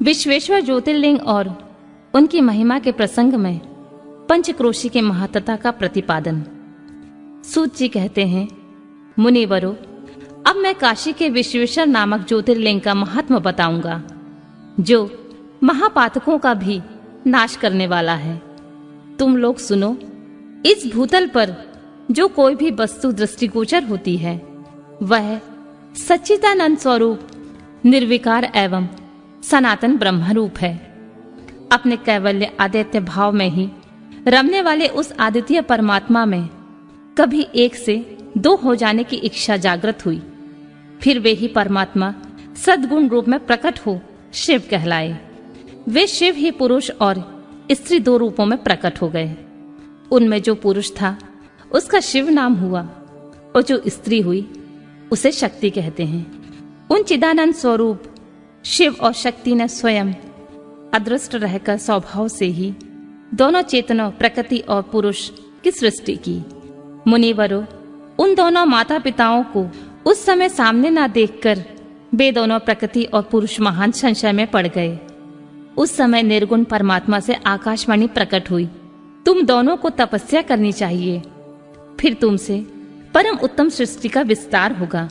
विश्वेश्वर ज्योतिर्लिंग और उनकी महिमा के प्रसंग में पंचक्रोशी के महत्ता का प्रतिपादन। सूत जी कहते हैं, मुनिवरों, अब मैं काशी के विश्वेश्वर नामक ज्योतिर्लिंग का महात्म बताऊंगा, जो महापातकों का भी नाश करने वाला है। तुम लोग सुनो। इस भूतल पर जो कोई भी वस्तु दृष्टिगोचर होती है, वह सच्चिदानंद स्वरूप निर्विकार एवं सनातन ब्रह्म रूप है। अपने कैवल्य आदित्य भाव में ही रमने वाले उस आदित्य परमात्मा में कभी एक से दो हो जाने की इच्छा जागृत हुई। फिर वे ही परमात्मा सद्गुण रूप में प्रकट हो शिव कहलाए। वे शिव ही पुरुष और स्त्री दो रूपों में प्रकट हो गए। उनमें जो पुरुष था उसका शिव नाम हुआ, और जो स्त्री हुई उसे शक्ति कहते हैं। उन चिदानंद स्वरूप शिव और शक्ति ने स्वयं अदृष्ट रहकर स्वभाव से ही दोनों चेतनों प्रकृति और पुरुष की सृष्टि की। मुनिवरों, उन दोनों माता पिताओं को उस समय सामने ना देखकर वे दोनों प्रकृति और पुरुष महान संशय में पड़ गए। उस समय निर्गुण परमात्मा से आकाशवाणी प्रकट हुई, तुम दोनों को तपस्या करनी चाहिए, फिर तुमसे परम उत्तम सृष्टि का विस्तार होगा।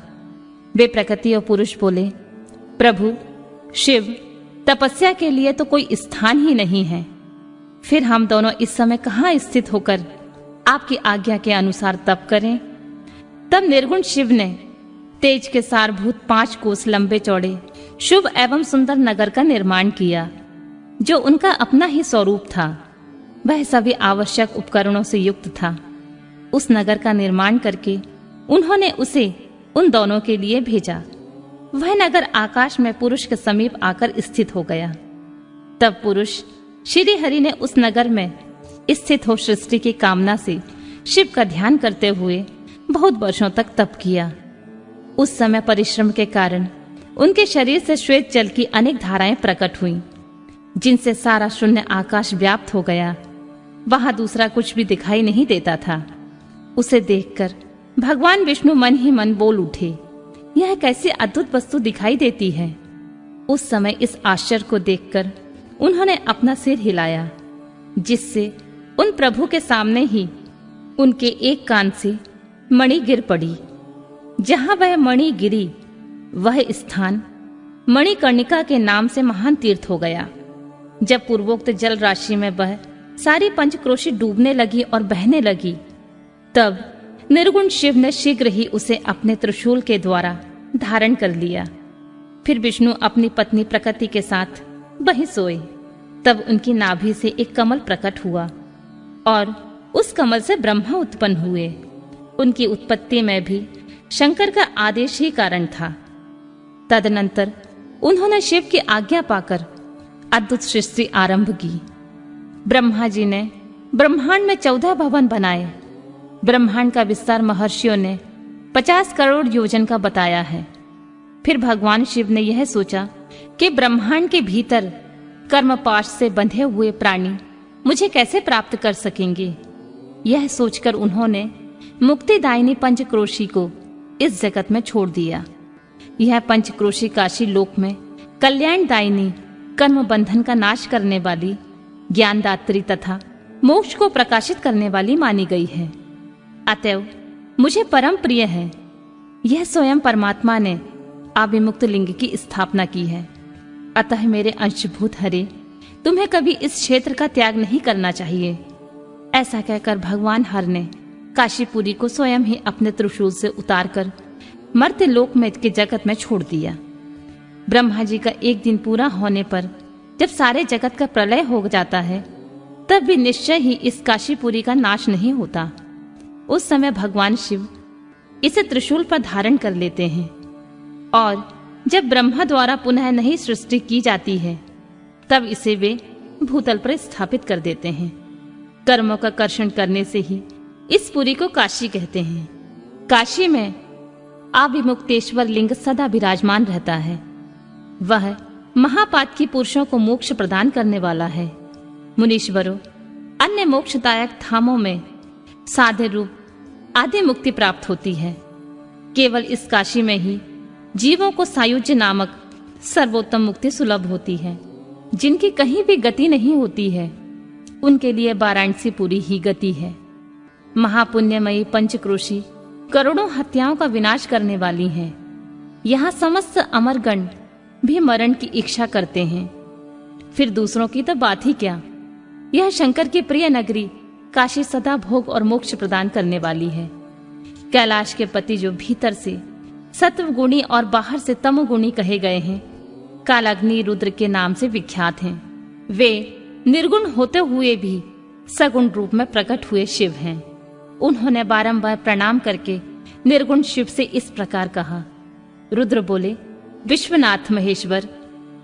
वे प्रकृति और पुरुष बोले, प्रभु शिव, तपस्या के लिए तो कोई स्थान ही नहीं है। फिर हम दोनों इस समय कहाँ स्थित होकर आपकी आज्ञा के अनुसार तप करें। तब निर्गुण शिव ने तेज के सारभूत 5 कोस लंबे चौड़े शुभ एवं सुंदर नगर का निर्माण किया, जो उनका अपना ही स्वरूप था। वह सभी आवश्यक उपकरणों से युक्त था। उस नगर का निर्माण करके उन्होंने उसे उन दोनों के लिए भेजा। वह नगर आकाश में पुरुष के समीप आकर स्थित हो गया। तब पुरुष श्री हरि ने उस नगर में स्थित हो सृष्टि की कामना से शिव का ध्यान करते हुए बहुत वर्षों तक तप किया। उस समय परिश्रम के कारण उनके शरीर से श्वेत जल की अनेक धाराएं प्रकट हुईं, जिनसे सारा शून्य आकाश व्याप्त हो गया। वहां दूसरा कुछ भी दिखाई नहीं देता था। उसे देखकर भगवान विष्णु मन ही मन बोल उठे, यह कैसी अद्भुत वस्तु दिखाई देती है। उस समय इस आश्चर्य को देखकर उन्होंने अपना सिर हिलाया, जिससे उन प्रभु के सामने ही उनके एक कान से मणि गिर पड़ी। जहां वह मणि गिरी, वह स्थान मणिकर्णिका के नाम से महान तीर्थ हो गया। जब पूर्वोक्त जल राशि में वह सारी पंचक्रोशी डूबने लगी और बहने लगी, तब निर्गुण शिव ने शीघ्र ही उसे अपने त्रिशूल के द्वारा धारण कर लिया। फिर विष्णु अपनी पत्नी प्रकृति के साथ वहीं सोए। तब उनकी नाभि से एक कमल प्रकट हुआ और उस कमल से ब्रह्मा उत्पन्न हुए। उनकी उत्पत्ति में भी शंकर का आदेश ही कारण था। तदनंतर उन्होंने शिव की आज्ञा पाकर अद्भुत सृष्टि आरंभ की। ब्रह्मा जी ने ब्रह्मांड में 14 भवन बनाए। ब्रह्मांड का विस्तार महर्षियों ने 50 करोड़ योजन का बताया है। फिर भगवान शिव ने यह सोचा कि ब्रह्मांड के भीतर कर्मपाश से बंधे हुए प्राणी मुझे कैसे प्राप्त कर सकेंगे। यह सोचकर उन्होंने मुक्तिदायिनी पंचक्रोशी को इस जगत में छोड़ दिया। यह पंचक्रोशी काशी लोक में कल्याणदायिनी, कर्म बंधन का नाश करने वाली, ज्ञानदात्री तथा मोक्ष को प्रकाशित करने वाली मानी गई है। अतएव मुझे परम प्रिय है। यह स्वयं परमात्मा ने आविमुक्त लिंग की स्थापना की है। अतः मेरे अंशभूत हरे, तुम्हें कभी इस क्षेत्र का त्याग नहीं करना चाहिए। ऐसा कहकर भगवान हर ने काशीपुरी को स्वयं ही अपने त्रिशूल से उतारकर मर्त्य लोक में के जगत में छोड़ दिया। ब्रह्मा जी का एक दिन पूरा होने पर जब सारे जगत का प्रलय हो जाता है, तब भी निश्चय ही इस काशीपुरी का नाश नहीं होता। उस समय भगवान शिव इसे त्रिशूल पर धारण कर लेते हैं, और जब ब्रह्मा द्वारा पुनः नई सृष्टि की जाती है, तब इसे वे भूतल पर स्थापित कर देते हैं। कर्मों का कर्षण करने से ही इस पुरी को काशी कहते हैं। काशी में आविमुक्तेश्वर लिंग सदा विराजमान रहता है। वह महापातकी पुरुषों को मोक्ष प्रदान करने वाला है। मुनीश्वरों, अन्य मोक्षदायक धामों में साध्य रूप आदि मुक्ति प्राप्त होती है। केवल इस काशी में ही जीवों को सायुज्य नामक सर्वोत्तम मुक्ति सुलभ होती है। जिनकी कहीं भी गति नहीं होती है, उनके लिए वाराणसी पुरी ही गति है। महापुण्यमयी पंचक्रोशी करोड़ों हत्याओं का विनाश करने वाली हैं। यहाँ समस्त अमरगण भी मरण की इच्छा करते हैं, फिर दूसरों की तो बात ही क्या। यह शंकर की प्रिय नगरी काशी सदा भोग और मोक्ष प्रदान करने वाली है। कैलाश के पति जो भीतर से सत्वगुणी और बाहर से तमोगुणी कहे गए हैं, कालाग्नि रुद्र के नाम से विख्यात हैं। वे निर्गुण होते हुए भी सगुण रूप में प्रकट हुए शिव हैं। उन्होंने बारंबार प्रणाम करके निर्गुण शिव से इस प्रकार कहा। रुद्र बोले, विश्वनाथ महेश्वर,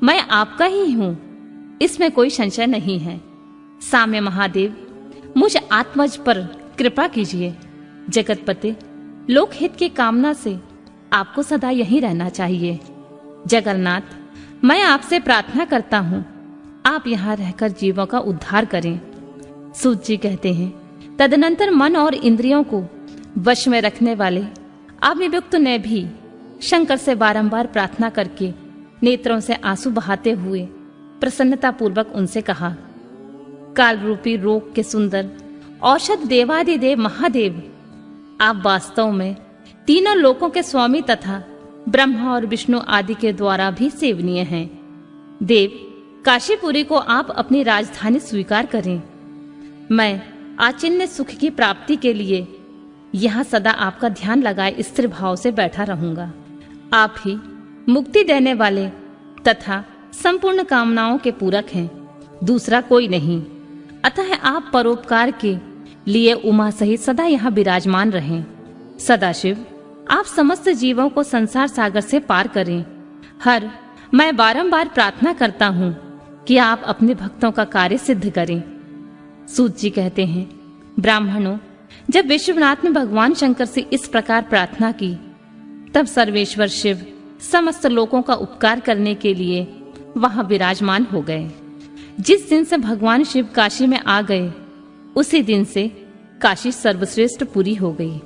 मैं आपका ही हूं, इसमें कोई संशय नहीं है। साम्य महादेव, मुझ आत्मज पर कृपा कीजिए। जगतपते, लोकहित की कामना से आपको सदा यहीं रहना चाहिए। जगन्नाथ, मैं आपसे प्रार्थना करता हूं, आप यहां रहकर जीवों का उद्धार करें। सूत जी कहते हैं, तदनंतर मन और इंद्रियों को वश में रखने वाले अभियुक्त ने भी शंकर से बारंबार प्रार्थना करके नेत्रों से आंसू बहाते हुए प्रसन्नता पूर्वक उनसे कहा, काल रूपी रोग के सुंदर औषध देवादिदेव महादेव, आप वास्तव में तीनों लोकों के स्वामी तथा ब्रह्मा और विष्णु आदि के द्वारा भी सेवनीय हैं। देव, काशीपुरी को आप अपनी राजधानी स्वीकार करें। मैं आचिन्य सुख की प्राप्ति के लिए यहाँ सदा आपका ध्यान लगाए स्थिर भाव से बैठा रहूंगा। आप ही मुक्ति देने वाले तथा संपूर्ण कामनाओं के पूरक हैं, दूसरा कोई नहीं। अतः आप परोपकार के लिए उमा सहित सदा यहाँ विराजमान रहें। सदाशिव, आप समस्त जीवों को संसार सागर से पार करें। मैं बारंबार प्रार्थना करता हूँ कि आप अपने भक्तों का कार्य सिद्ध करें। सूत जी कहते हैं, ब्राह्मणों, जब विश्वनाथ ने भगवान शंकर से इस प्रकार प्रार्थना की, तब सर्वेश्वर शिव समस्त लोगों का उपकार करने के लिए वहां विराजमान हो गए। जिस दिन से भगवान शिव काशी में आ गए, उसी दिन से काशी सर्वश्रेष्ठ पुरी हो गई।